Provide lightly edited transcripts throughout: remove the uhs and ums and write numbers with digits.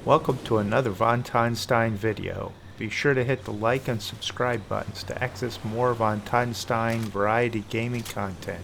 Welcome to another vonToddenstein video. Be sure to hit the like and subscribe buttons to access more vonToddenstein variety gaming content.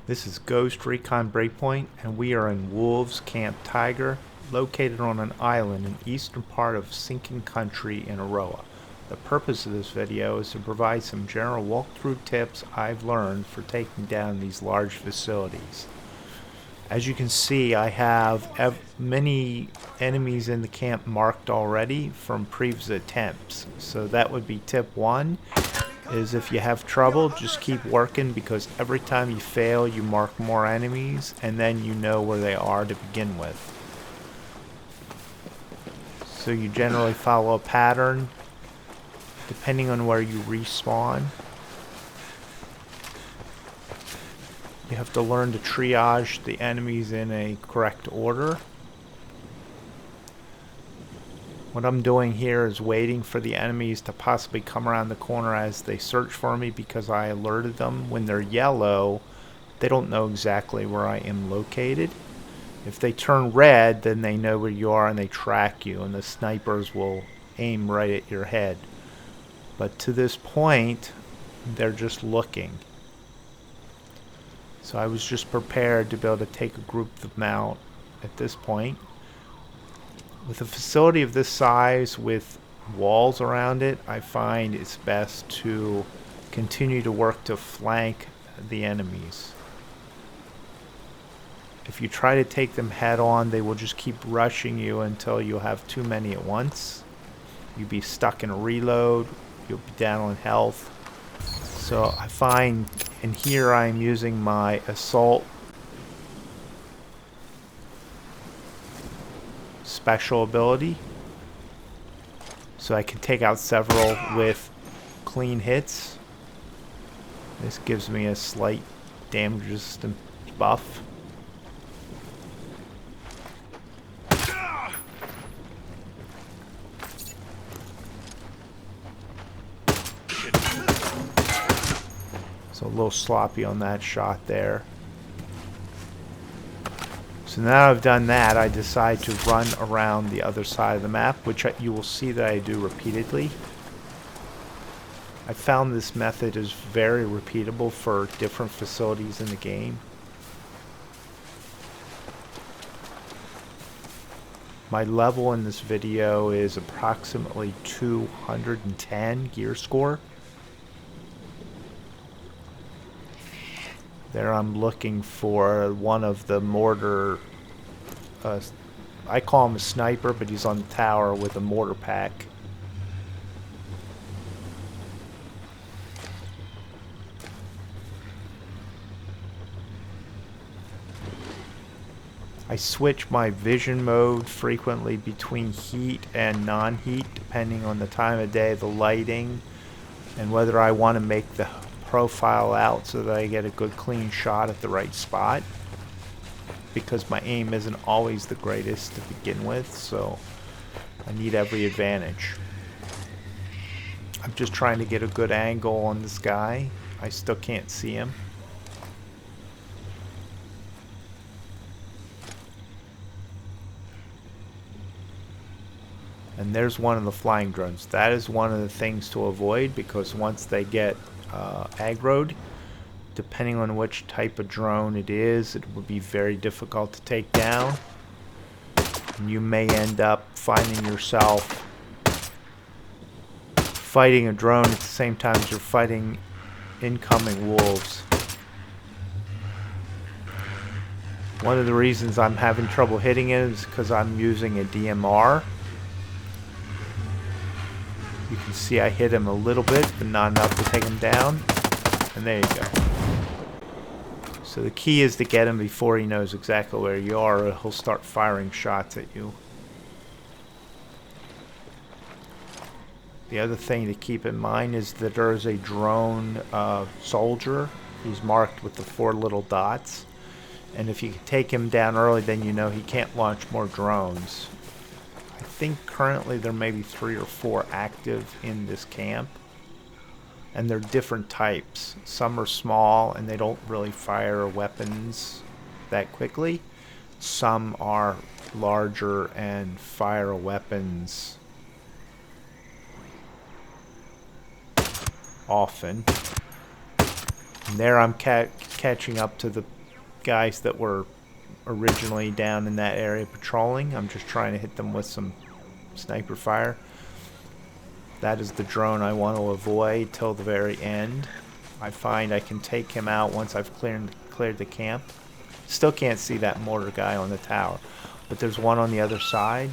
This is Ghost Recon Breakpoint, and we are in Wolves Camp Tiger, located on an island in the eastern part of Sinking Country in Aroa. The purpose of this video is to provide some general walkthrough tips I've learned for taking down these large facilities. As you can see, I have many enemies in the camp marked already from previous attempts. So that would be tip 1. Is if you have trouble, just keep working, because every time you fail you mark more enemies and then you know where they are to begin with. So you generally follow a pattern depending on where you respawn. You have to learn to triage the enemies in a correct order. What I'm doing here is waiting for the enemies to possibly come around the corner as they search for me, because I alerted them. When they're yellow, they don't know exactly where I am located. If they turn red, then they know where you are and they track you, and the snipers will aim right at your head. But to this point, they're just looking. So I was just prepared to be able to take a group of them out at this point. With a facility of this size with walls around it, I find it's best to continue to work to flank the enemies. If you try to take them head on, they will just keep rushing you until you have too many at once. You'll be stuck in a reload, you'll be down on health. So I find, and here I'm using my assault special ability, so I can take out several with clean hits. This gives me a slight damage resistance buff. So a little sloppy on that shot there. So now I've done that, I decide to run around the other side of the map, which you will see that I do repeatedly. I found this method is very repeatable for different facilities in the game. My level in this video is approximately 210 gear score. There I'm looking for one of the mortar, I call him a sniper, but he's on the tower with a mortar pack. I switch my vision mode frequently between heat and non-heat, depending on the time of day, the lighting, and whether I want to make the profile out so that I get a good clean shot at the right spot, because my aim isn't always the greatest to begin with, so I need every advantage. I'm just trying to get a good angle on this guy. I still can't see him. And there's one of the flying drones. That is one of the things to avoid, because once they get aggroed, depending on which type of drone it is, it would be very difficult to take down, and you may end up finding yourself fighting a drone at the same time as you're fighting incoming wolves. One of the reasons I'm having trouble hitting it is because I'm using a DMR. You can see I hit him a little bit, but not enough to take him down. And there you go. So the key is to get him before he knows exactly where you are, or he'll start firing shots at you. The other thing to keep in mind is that there is a drone soldier. He's marked with the 4 little dots. And if you can take him down early, then you know he can't launch more drones. I think currently there may be 3 or 4 active in this camp. And they're different types. Some are small and they don't really fire weapons that quickly. Some are larger and fire weapons often. And there I'm catching up to the guys that were originally down in that area patrolling. I'm just trying to hit them with some sniper fire. That is the drone I want to avoid till the very end. I find I can take him out once I've cleared the camp. Still can't see that mortar guy on the tower, but there's one on the other side.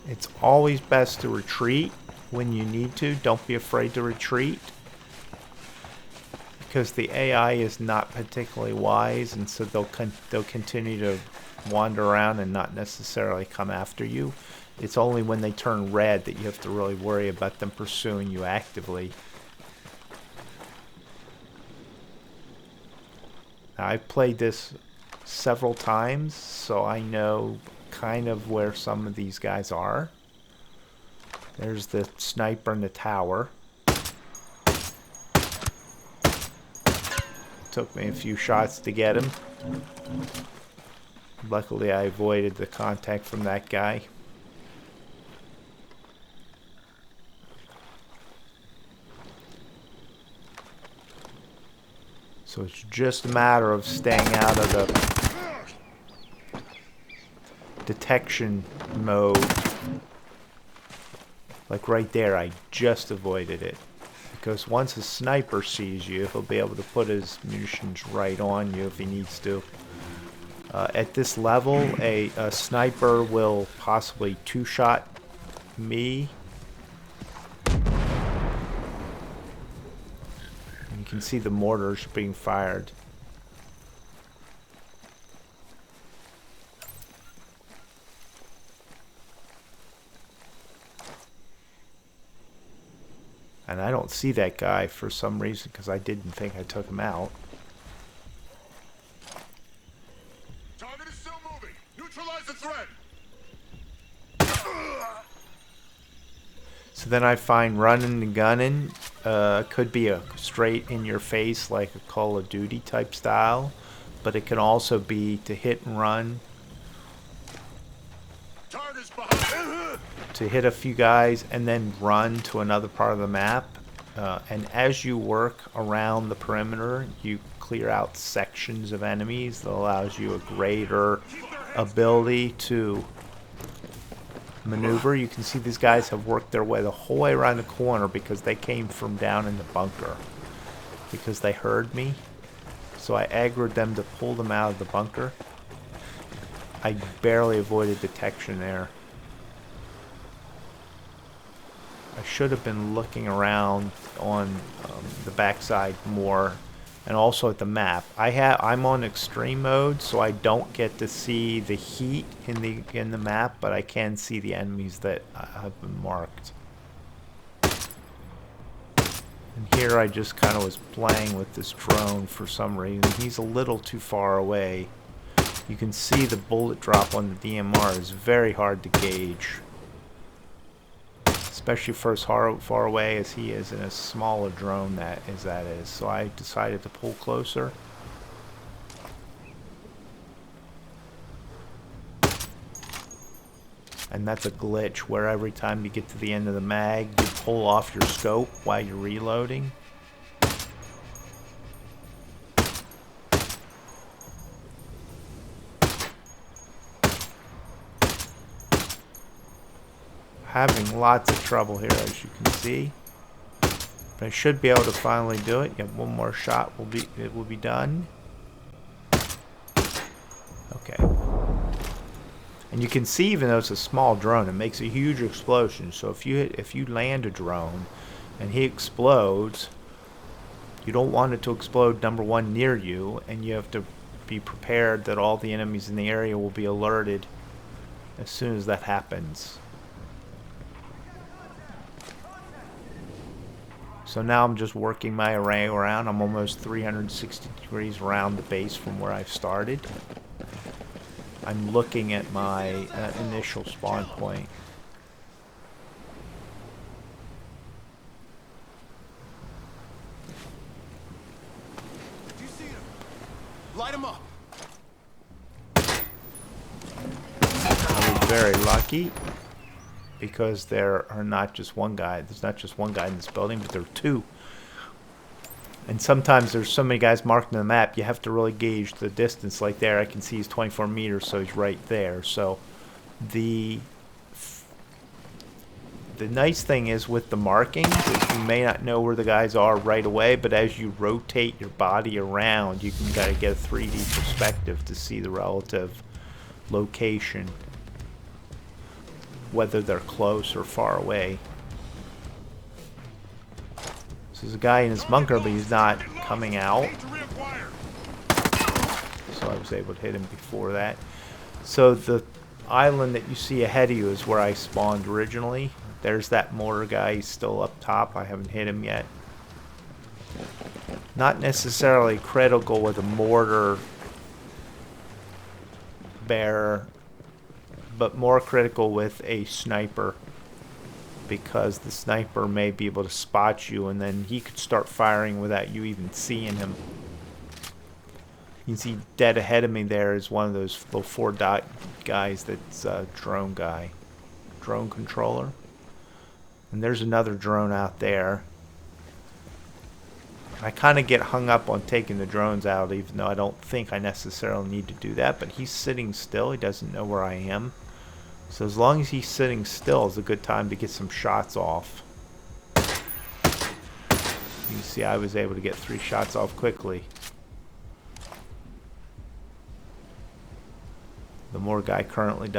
It's always best to retreat when you need to. Don't be afraid to retreat, because the AI is not particularly wise, and so they'll continue to wander around and not necessarily come after you. It's only when they turn red that you have to really worry about them pursuing you actively. Now, I've played this several times, so I know kind of where some of these guys are. There's the sniper in the tower. Took me a few shots to get him. Luckily, I avoided the contact from that guy. So it's just a matter of staying out of the detection mode. Like right there, I just avoided it. Because once a sniper sees you, he'll be able to put his munitions right on you if he needs to. At this level, a sniper will possibly two-shot me. You can see the mortars being fired. And I don't see that guy for some reason, because I didn't think I took him out. Target is still moving. Neutralize the threat. So then I find running and gunning could be a straight in your face, like a Call of Duty type style, but it can also be to hit and run. Target's behind. To hit a few guys and then run to another part of the map. And as you work around the perimeter, you clear out sections of enemies that allows you a greater ability to maneuver. You can see these guys have worked their way the whole way around the corner because they came from down in the bunker. Because they heard me. So I aggroed them to pull them out of the bunker. I barely avoided detection there. I should have been looking around on the backside more, and also at the map. I'm on extreme mode, so I don't get to see the heat in the map, but I can see the enemies that have been marked. And here I just kind of was playing with this drone for some reason. He's a little too far away. You can see the bullet drop on the DMR is very hard to gauge. Especially for as far away as he is in a smaller drone that is. So I decided to pull closer. And that's a glitch where every time you get to the end of the mag, you pull off your scope while you're reloading. Having lots of trouble here, as you can see, but I should be able to finally do it. Yep, one more shot it will be done. Okay, and you can see, even though it's a small drone, it makes a huge explosion. So if you land a drone and he explodes, you don't want it to explode, number one, near you, and you have to be prepared that all the enemies in the area will be alerted as soon as that happens. So now I'm just working my array around. I'm almost 360 degrees around the base from where I started. I'm looking at my initial spawn point. You see him? Light him up. I was very lucky because there are not just one guy. There's not just one guy in this building, but there are two. And sometimes there's so many guys marked on the map, you have to really gauge the distance. Like there, I can see he's 24 meters, so he's right there. So the nice thing is with the markings is you may not know where the guys are right away, but as you rotate your body around, you can kind of get a 3D perspective to see the relative location, whether they're close or far away. So there's a guy in his bunker, but he's not coming out. So I was able to hit him before that. So the island that you see ahead of you is where I spawned originally. There's that mortar guy. He's still up top. I haven't hit him yet. Not necessarily critical with a mortar bearer, but more critical with a sniper, because the sniper may be able to spot you and then he could start firing without you even seeing him. You can see dead ahead of me there is one of those little 4-dot guys that's a drone guy. Drone controller. And there's another drone out there. I kind of get hung up on taking the drones out, even though I don't think I necessarily need to do that, but he's sitting still. He doesn't know where I am. So as long as he's sitting still, it's a good time to get some shots off. You can see I was able to get 3 shots off quickly. The Moor guy currently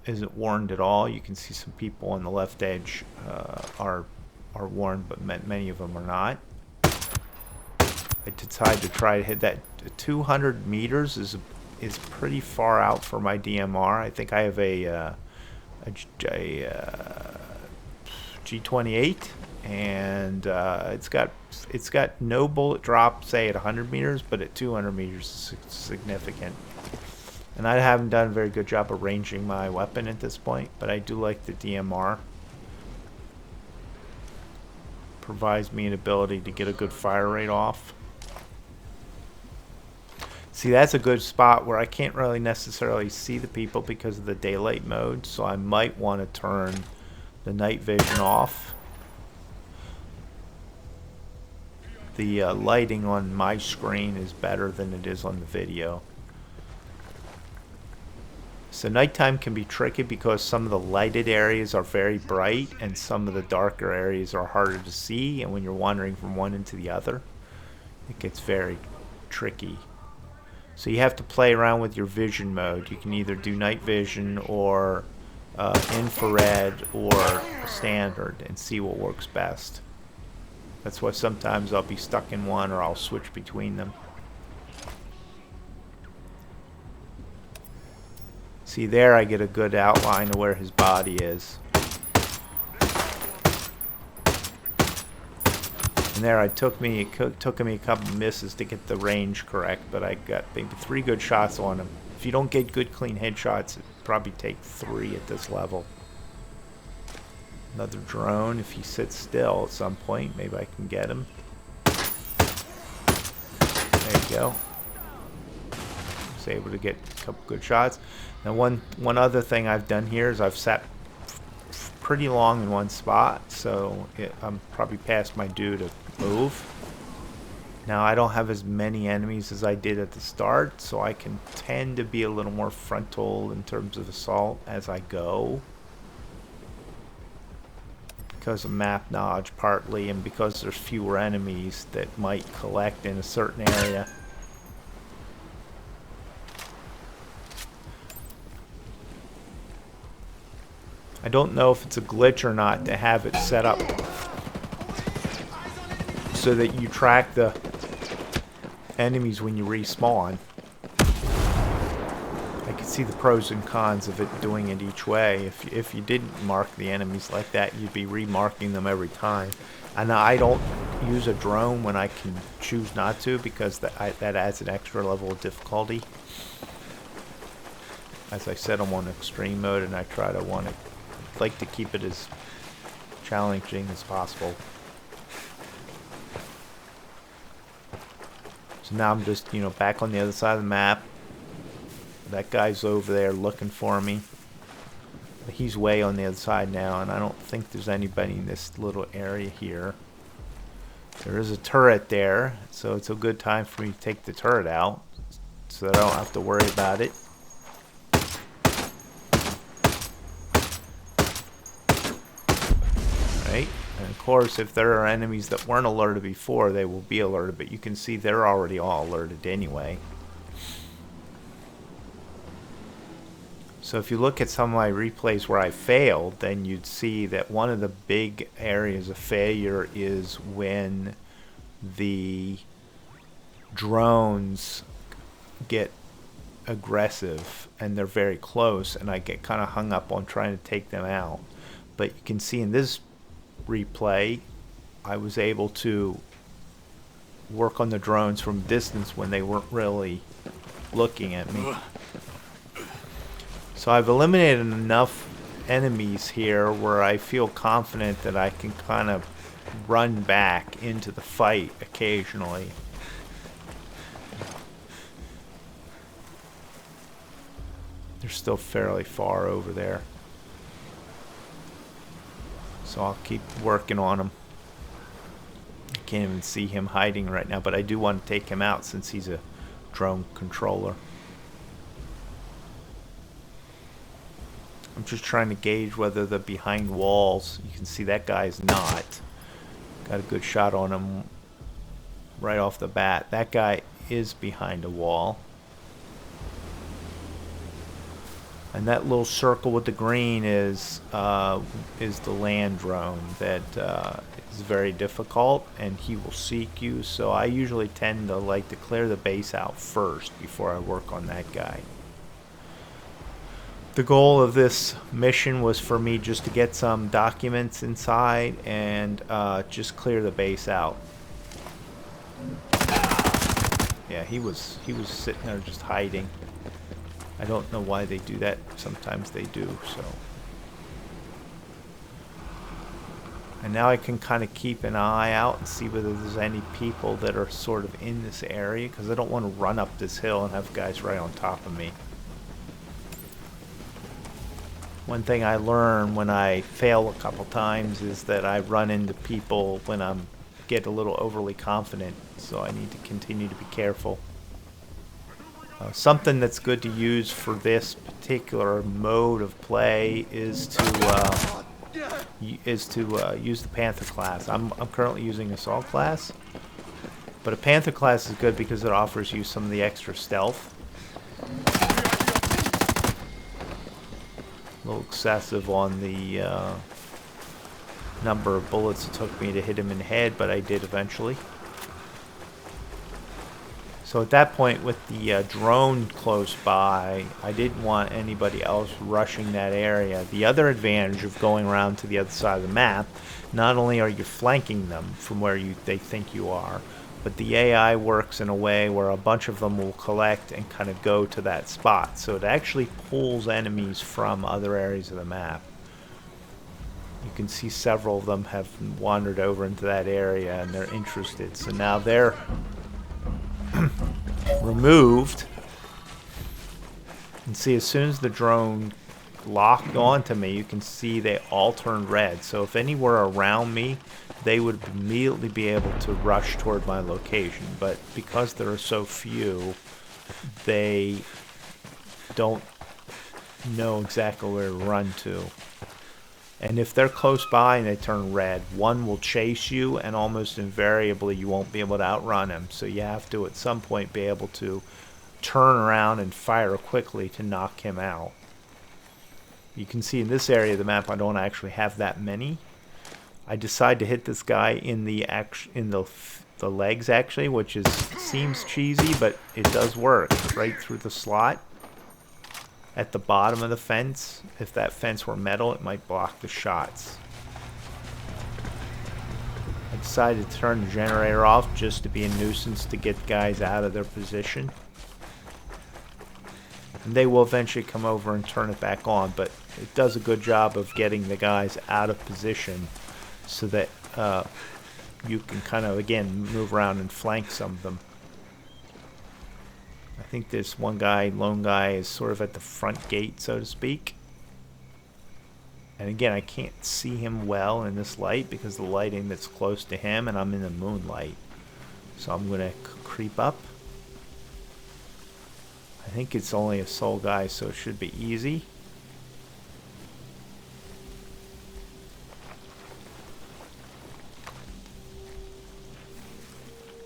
isn't warned at all. You can see some people on the left edge are warned, but many of them are not. I decided to try to hit that. 200 meters is pretty far out for my DMR. I think I have a G28, and it's got no bullet drop, say at 100 meters, but at 200 meters it's significant. And I haven't done a very good job of ranging my weapon at this point, but I do like the DMR. Provides me an ability to get a good fire rate off. See, that's a good spot where I can't really necessarily see the people because of the daylight mode, so I might want to turn the night vision off. The lighting on my screen is better than it is on the video. So nighttime can be tricky because some of the lighted areas are very bright and some of the darker areas are harder to see, and when you're wandering from one into the other, it gets very tricky. So you have to play around with your vision mode. You can either do night vision or infrared or standard and see what works best. That's why sometimes I'll be stuck in one or I'll switch between them. See there, I get a good outline of where his body is. And there, it took me a couple misses to get the range correct, but I got maybe 3 good shots on him. If you don't get good clean headshots, it probably take 3 at this level. Another drone. If he sits still at some point, maybe I can get him. There you go. Was able to get a couple good shots. Now one other thing I've done here is I've sat pretty long in one spot, so I'm probably past my due to move. Now I don't have as many enemies as I did at the start, so I can tend to be a little more frontal in terms of assault as I go. Because of map knowledge partly, and because there's fewer enemies that might collect in a certain area. I don't know if it's a glitch or not to have it set up so that you track the enemies when you respawn. I can see the pros and cons of it doing it each way. If you didn't mark the enemies like that, you'd be remarking them every time. And I don't use a drone when I can choose not to, because that adds an extra level of difficulty. As I said, I'm on extreme mode, and I like to keep it as challenging as possible. So now I'm just, back on the other side of the map. That guy's over there looking for me. He's way on the other side now, and I don't think there's anybody in this little area here. There is a turret there, so it's a good time for me to take the turret out, so that I don't have to worry about it. Right? And of course, if there are enemies that weren't alerted before, they will be alerted, but you can see they're already all alerted anyway. So if you look at some of my replays where I failed, then you'd see that one of the big areas of failure is when the drones get aggressive and they're very close, and I get kind of hung up on trying to take them out. But you can see in this replay, I was able to work on the drones from distance when they weren't really looking at me. So I've eliminated enough enemies here where I feel confident that I can kind of run back into the fight occasionally. They're still fairly far over there. So I'll keep working on him. I can't even see him hiding right now, but I do want to take him out since he's a drone controller. I'm just trying to gauge whether they're behind walls. You can see that guy's not. Got a good shot on him right off the bat. That guy is behind a wall. And that little circle with the green is the land drone that is very difficult, and he will seek you. So I usually tend to like to clear the base out first before I work on that guy. The goal of this mission was for me just to get some documents inside and just clear the base out. Yeah, he was sitting there just hiding. I don't know why they do that. Sometimes they do, so. And now I can kind of keep an eye out and see whether there's any people that are sort of in this area, because I don't want to run up this hill and have guys right on top of me. One thing I learned when I fail a couple times is that I run into people when I get a little overly confident, so I need to continue to be careful. Something that's good to use for this particular mode of play is to use the Panther class. I'm currently using Assault class, but a Panther class is good because it offers you some of the extra stealth. A little excessive on the number of bullets it took me to hit him in the head, but I did eventually. So at that point, with the drone close by, I didn't want anybody else rushing that area. The other advantage of going around to the other side of the map, not only are you flanking them from where they think you are, but the AI works in a way where a bunch of them will collect and kind of go to that spot. So it actually pulls enemies from other areas of the map. You can see several of them have wandered over into that area and they're interested. So now they're removed. And see, as soon as the drone locked onto me, you can see they all turned red. So if any were around me, they would immediately be able to rush toward my location. But because there are so few, they don't know exactly where to run to. And if they're close by and they turn red, one will chase you, and almost invariably you won't be able to outrun him. So you have to at some point be able to turn around and fire quickly to knock him out. You can see in this area of the map I don't actually have that many. I decide to hit this guy in the legs actually, which seems cheesy, but it does work right through the slot. at the bottom of the fence. If that fence were metal, it might block the shots. I decided to turn the generator off just to be a nuisance to get guys out of their position. And they will eventually come over and turn it back on, but it does a good job of getting the guys out of position so that you can kind of, again, move around and flank some of them. I think this one guy, lone guy, is sort of at the front gate, so to speak. And again, I can't see him well in this light because the lighting that's close to him, and I'm in the moonlight. So I'm going to creep up. I think it's only a sole guy, so it should be easy.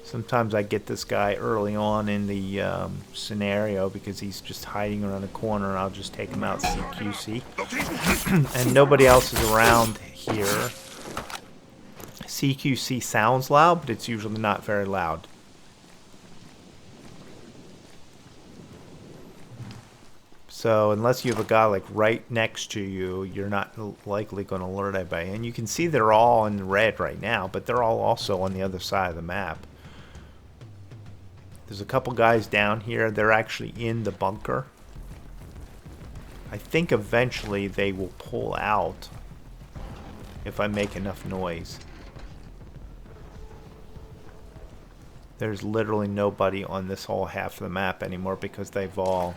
Sometimes I get this guy early on in the scenario because he's just hiding around the corner, and I'll just take him out CQC. And nobody else is around here. CQC sounds loud, but it's usually not very loud. So unless you have a guy like right next to you, you're not likely going to alert anybody. And you can see they're all in red right now, but they're all also on the other side of the map. There's a couple guys down here. They're actually in the bunker. I think eventually they will pull out if I make enough noise. There's literally nobody on this whole half of the map anymore because they've all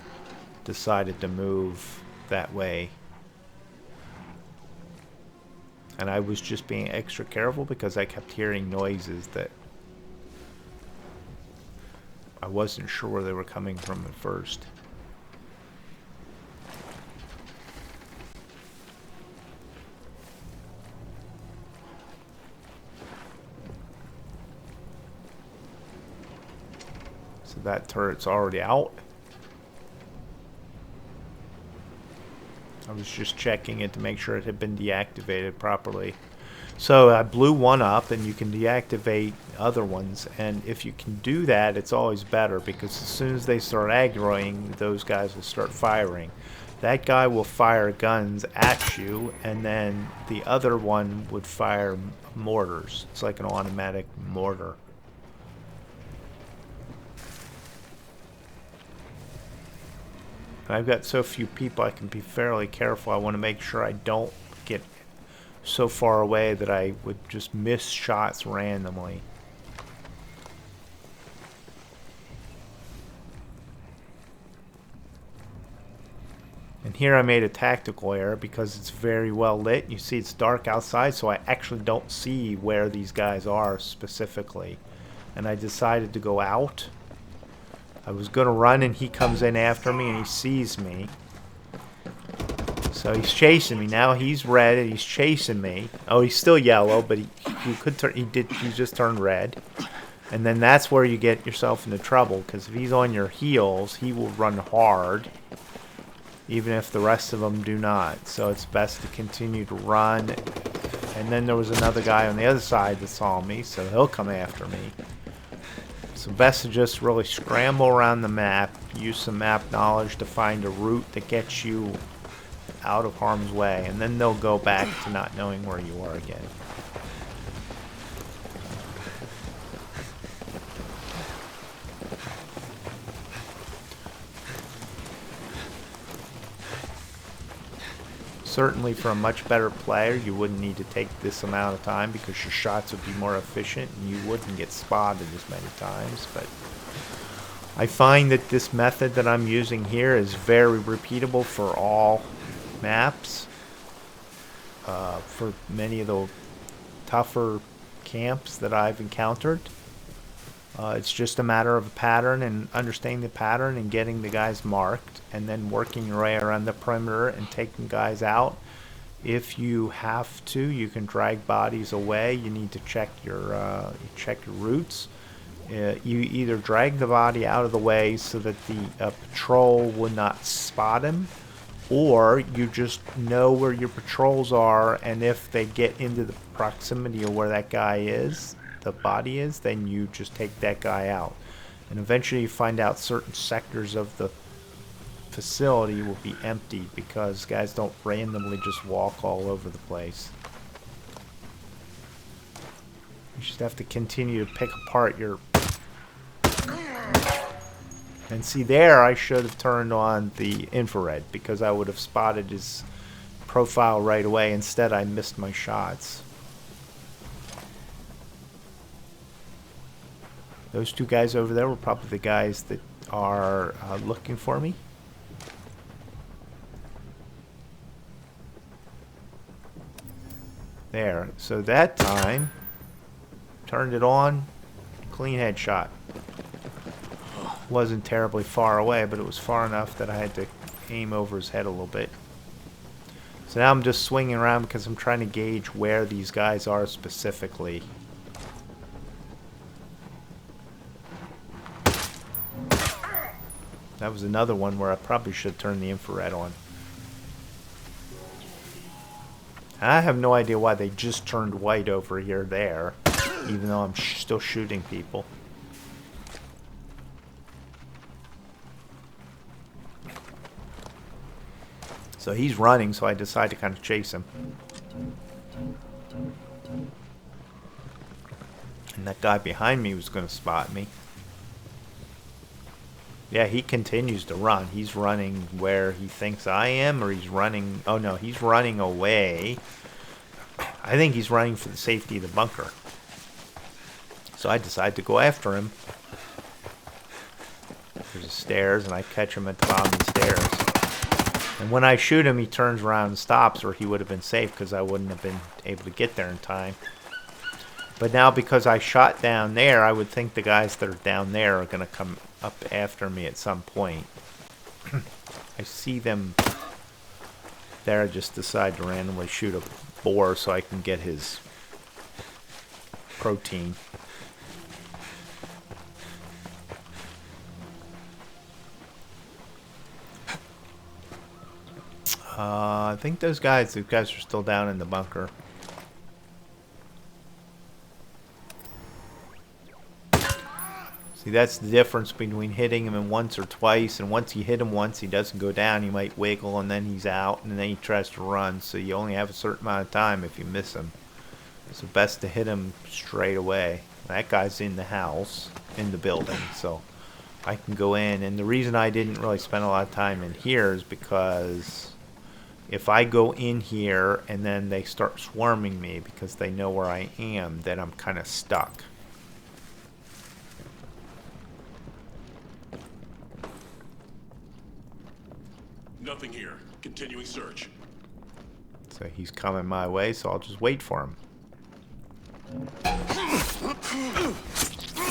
decided to move that way. And I was just being extra careful because I kept hearing noises that I wasn't sure where they were coming from at first. So that turret's already out. I was just checking it to make sure it had been deactivated properly. So I blew one up, and you can deactivate other ones, and if you can do that, it's always better because as soon as they start aggroing, those guys will start firing. That guy will fire guns at you, and then the other one would fire mortars. It's like an automatic mortar. I've got so few people I can be fairly careful. I want to make sure I don't get so far away that I would just miss shots randomly. And here I made a tactical error because it's very well lit. You see it's dark outside, so I actually don't see where these guys are specifically. And I decided to go out. I was going to run, and he comes in after me, and he sees me. So he's chasing me now. He's red, and he's chasing me. Oh, he's still yellow, but he could turn. He just turned red. And then that's where you get yourself into trouble, because if he's on your heels, he will run hard, even if the rest of them do not. So it's best to continue to run. And then there was another guy on the other side that saw me, so he'll come after me. So best to just really scramble around the map, use some map knowledge to find a route that gets you out of harm's way, and then they'll go back to not knowing where you are again. Certainly for a much better player, you wouldn't need to take this amount of time because your shots would be more efficient and you wouldn't get spotted as many times. But I find that this method that I'm using here is very repeatable for all maps. For many of the tougher camps that I've encountered. It's just a matter of a pattern and understanding the pattern and getting the guys marked and then working your way around the perimeter and taking guys out. If you have to, you can drag bodies away. You need to check your routes. You either drag the body out of the way so that the patrol would not spot him, or you just know where your patrols are, and if they get into the proximity of where that guy is, the body is, then you just take that guy out. And eventually you find out certain sectors of the facility will be empty because guys don't randomly just walk all over the place. You just have to continue to pick apart your... And see there, I should have turned on the infrared because I would have spotted his profile right away. Instead, I missed my shots. Those two guys over there were probably the guys that are looking for me. There. So that time, turned it on, clean headshot. Wasn't terribly far away, but it was far enough that I had to aim over his head a little bit. So now I'm just swinging around because I'm trying to gauge where these guys are specifically. That was another one where I probably should turn the infrared on. I have no idea why they just turned white over here there, even though I'm still shooting people. So he's running, so I decide to kind of chase him. And that guy behind me was going to spot me. Yeah, he continues to run. He's running where he thinks I am, or he's running... Oh, no, he's running away. I think he's running for the safety of the bunker. So I decide to go after him. There's the stairs, and I catch him at the bottom of the stairs. And when I shoot him, he turns around and stops, or he would have been safe because I wouldn't have been able to get there in time. But now because I shot down there, I would think the guys that are down there are going to come up after me at some point. I see them there. I just decide to randomly shoot a boar so I can get his protein. I think those guys are still down in the bunker. See, that's the difference between hitting him once or twice. And once you hit him once, he doesn't go down. He might wiggle, and then he's out, and then he tries to run. So you only have a certain amount of time if you miss him. It's best to hit him straight away. That guy's in the house, in the building, so I can go in. And the reason I didn't really spend a lot of time in here is because if I go in here and then they start swarming me because they know where I am, then I'm kind of stuck. Nothing here. Continuing search. So he's coming my way, so I'll just wait for him.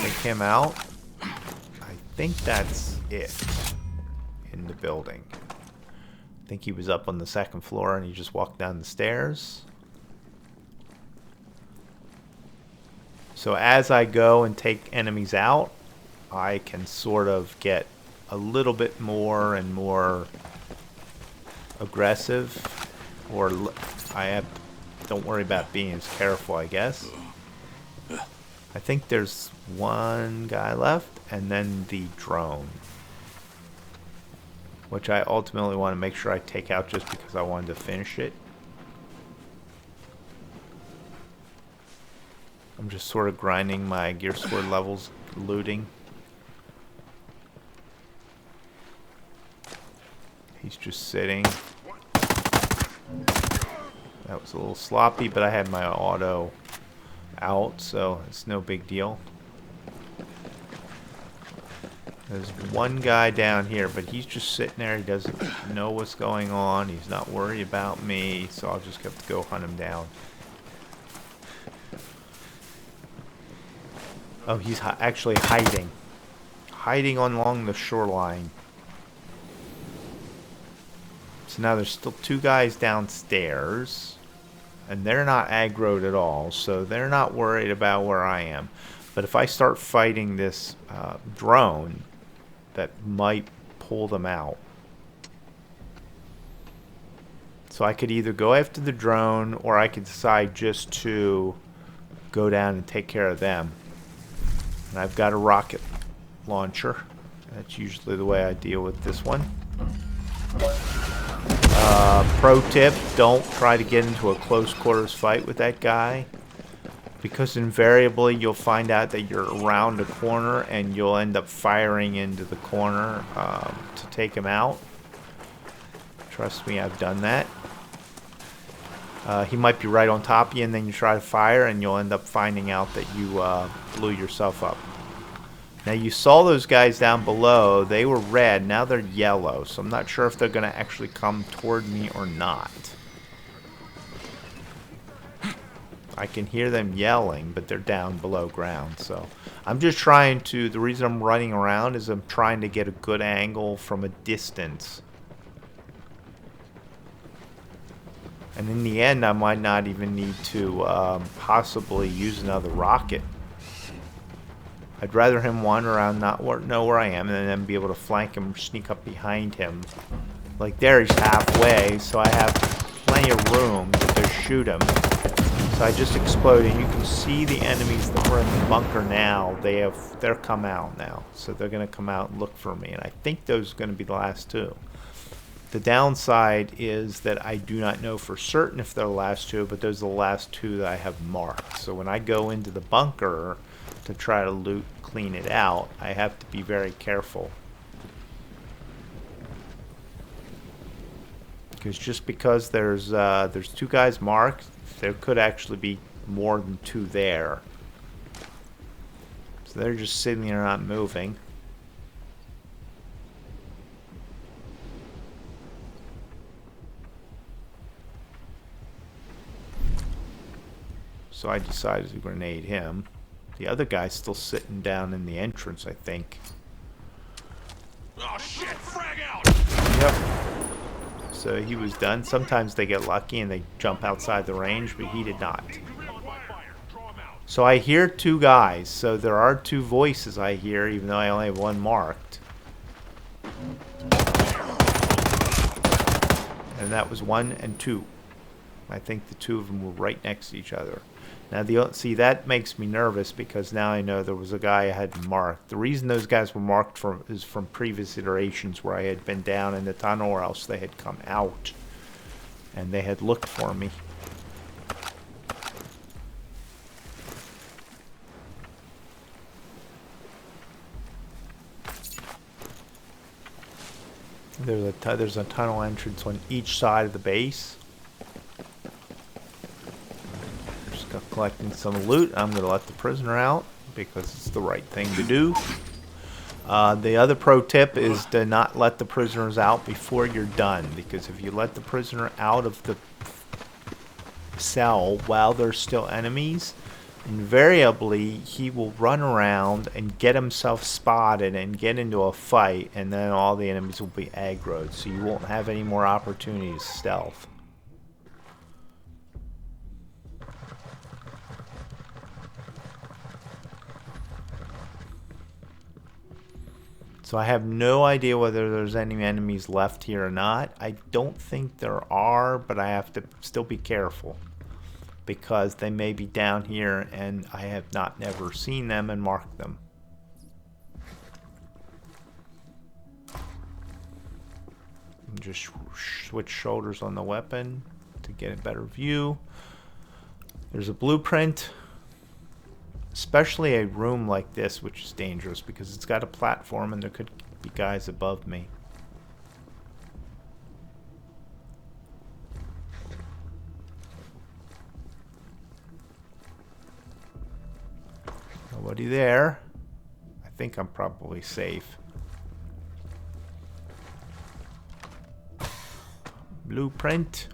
Take him out. I think that's it in the building. I think he was up on the second floor and he just walked down the stairs. So as I go and take enemies out, I can sort of get a little bit more and more aggressive, or don't worry about being as careful, I guess. I think there's one guy left, and then the drone, which I ultimately want to make sure I take out just because I wanted to finish it. I'm just sort of grinding my gear sword levels, looting. He's just sitting. That was a little sloppy, but I had my auto out, so it's no big deal. There's one guy down here, but he's just sitting there. He doesn't know what's going on. He's not worried about me, so I'll just have to go hunt him down. Oh, he's actually hiding. Hiding along the shoreline. So now there's still two guys downstairs, and they're not aggroed at all, so they're not worried about where I am. But if I start fighting this drone, that might pull them out. So I could either go after the drone, or I could decide just to go down and take care of them. And I've got a rocket launcher. That's usually the way I deal with this one. Pro tip, don't try to get into a close quarters fight with that guy, because invariably you'll find out that you're around a corner and you'll end up firing into the corner to take him out. Trust me, I've done that. He might be right on top of you, and then you try to fire and you'll end up finding out that you blew yourself up. Now, you saw those guys down below. They were red. Now they're yellow. So I'm not sure if they're going to actually come toward me or not. I can hear them yelling, but they're down below ground. So I'm just trying to... The reason I'm running around is I'm trying to get a good angle from a distance. And in the end, I might not even need to possibly use another rocket. I'd rather him wander around, not know where I am, and then be able to flank him or sneak up behind him. Like there, he's halfway, so I have plenty of room to just shoot him. So I just exploded. You can see the enemies that were in the bunker now. They're come out now, so they're going to come out and look for me. And I think those are going to be the last two. The downside is that I do not know for certain if they're the last two, but those are the last two that I have marked. So when I go into the bunker to try to loot, clean it out, I have to be very careful. Because just because there's two guys marked, there could actually be more than two there. So they're just sitting there not moving. So I decided to grenade him. The other guy's still sitting down in the entrance, I think. Oh shit, frag out! Yep. So he was done. Sometimes they get lucky and they jump outside the range, but he did not. So I hear two guys. So there are two voices I hear, even though I only have one marked. And that was 1 and 2. I think the two of them were right next to each other. Now, see, that makes me nervous because now I know there was a guy I had marked. The reason those guys were marked is from previous iterations where I had been down in the tunnel or else they had come out and they had looked for me. There's a tunnel entrance on each side of the base. Collecting some loot. I'm going to let the prisoner out because it's the right thing to do. The other pro tip is to not let the prisoners out before you're done, because if you let the prisoner out of the cell while there's still enemies, invariably he will run around and get himself spotted and get into a fight, and then all the enemies will be aggroed, so you won't have any more opportunities to stealth. So I have no idea whether there's any enemies left here or not. I don't think there are, but I have to still be careful because they may be down here and I have never seen them and marked them. Just switch shoulders on the weapon to get a better view. There's a blueprint. Especially a room like this, which is dangerous because it's got a platform and there could be guys above me. Nobody there. I think I'm probably safe. Blueprint.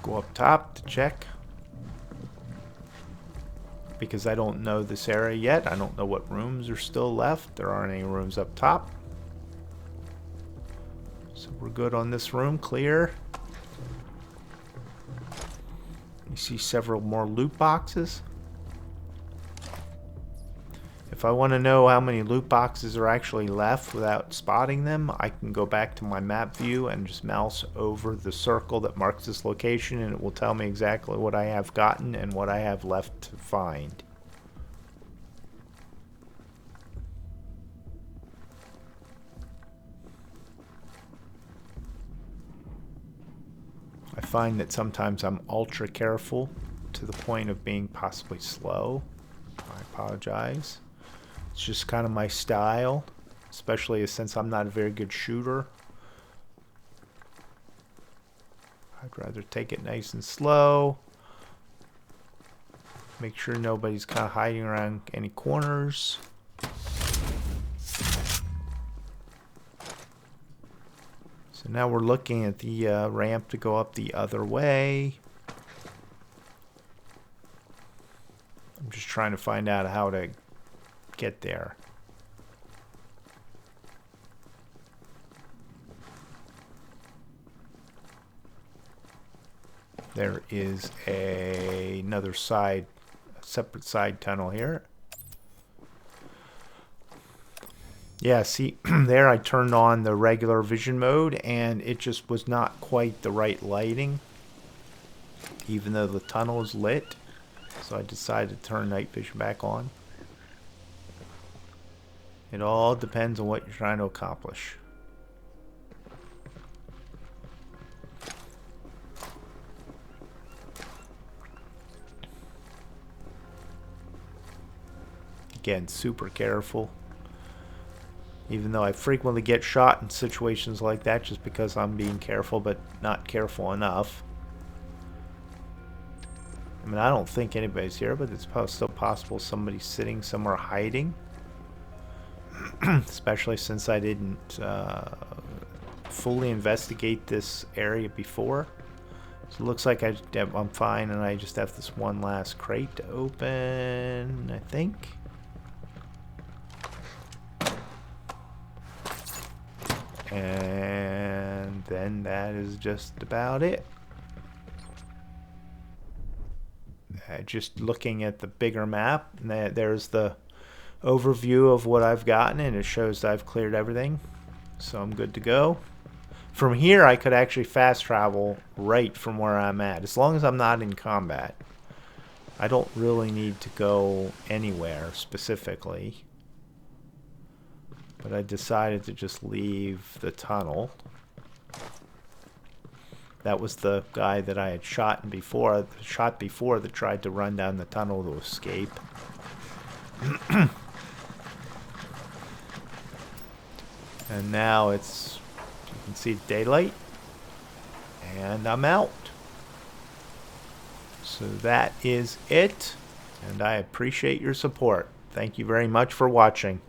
Go up top to check because I don't know this area yet. I don't know what rooms are still left. There aren't any rooms up top, so we're good on this room. Clear. You see several more loot boxes. If If I want to know how many loot boxes are actually left without spotting them, I can go back to my map view and just mouse over the circle that marks this location, and it will tell me exactly what I have gotten and what I have left to find. I find that sometimes I'm ultra careful to the point of being possibly slow. I apologize. It's just kind of my style, especially since I'm not a very good shooter. I'd rather take it nice and slow. Make sure nobody's kind of hiding around any corners. So now we're looking at the ramp to go up the other way. I'm just trying to find out how to get there. There is another side, a separate side tunnel here. Yeah, see, there I turned on the regular vision mode and it just was not quite the right lighting, even though the tunnel is lit. So I decided to turn night vision back on. It all depends on what you're trying to accomplish. Again, super careful. Even though I frequently get shot in situations like that just because I'm being careful but not careful enough. I mean, I don't think anybody's here, but it's still possible somebody's sitting somewhere hiding. Especially since I didn't fully investigate this area before. So it looks like I'm fine, and I just have this one last crate to open, I think. And then that is just about it. Just looking at the bigger map, there's the overview of what I've gotten, and it shows that I've cleared everything. So I'm good to go. From here, I could actually fast travel right from where I'm at, as long as I'm not in combat. I don't really need to go anywhere specifically. But I decided to just leave the tunnel. That was the guy that I had shot before that tried to run down the tunnel to escape. And now it's, you can see daylight, and I'm out. So that is it, and I appreciate your support. Thank you very much for watching.